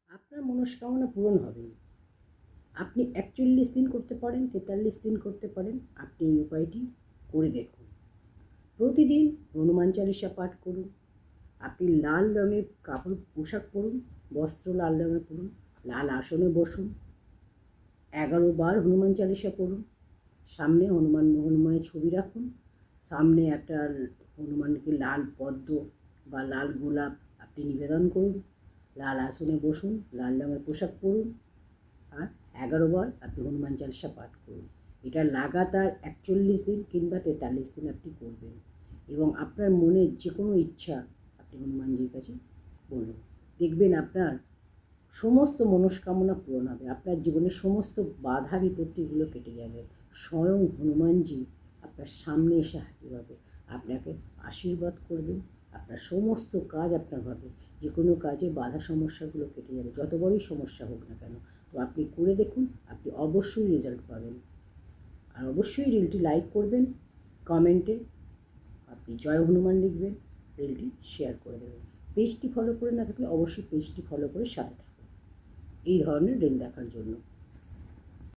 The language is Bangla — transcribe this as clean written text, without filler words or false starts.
আপনার মনস্কামনা পূরণ হবে। আপনি ৪১ দিন করতে পারেন, ৪৩ দিন করতে পারেন। আপনি এই উপায়টি করে দেখুন। প্রতিদিন হনুমান চালিসা পাঠ করুন। আপনি লাল রঙের কাপড় পোশাক পরুন, বস্ত্র লাল রঙের পরুন, লাল আসনে বসুন, ১১ বার হনুমান চালিসা পড়ুন। সামনে হনুমানের ছবি রাখুন। সামনে একটা হনুমানকে লাল পদ্ম বা লাল গোলাপ আপনি নিবেদন করুন। লাল আসনে বসুন, লাল রঙের পোশাক পরুন, আর ১১ বার আপনি হনুমান চালিসা পাঠ করুন। এটা লাগাতার ৪১ দিন কিংবা ৪৩ দিন আপনি করবেন এবং আপনার মনের যে কোনো ইচ্ছা আপনি হনুমানজির কাছে বলুন। দেখবেন আপনার সমস্ত মনস্কামনা পূরণ হবে। আপনার জীবনের সমস্ত বাধা বিপত্তিগুলো কেটে যাবে। স্বয়ং হনুমানজি আপনার সামনে এসে হাজির হবে, আপনাকে আশীর্বাদ করবেন। আপনার সমস্ত কাজ আপনার হবে। যে কোনো কাজে বাধা সমস্যাগুলো কেটে যাবে, যত বড়ই সমস্যা হোক না কেন। তো আপনি করে দেখুন, আপনি অবশ্যই রেজাল্ট পাবেন। আর অবশ্যই রিলটি লাইক করবেন, কমেন্টে আপনি জয় হনুমান লিখবেন, রিলটি শেয়ার করে দেবেন। পেজটি ফলো করে না থাকলে অবশ্যই পেজটি ফলো করে সাথে থাকুন এই ধরনের রিল দেখার জন্য।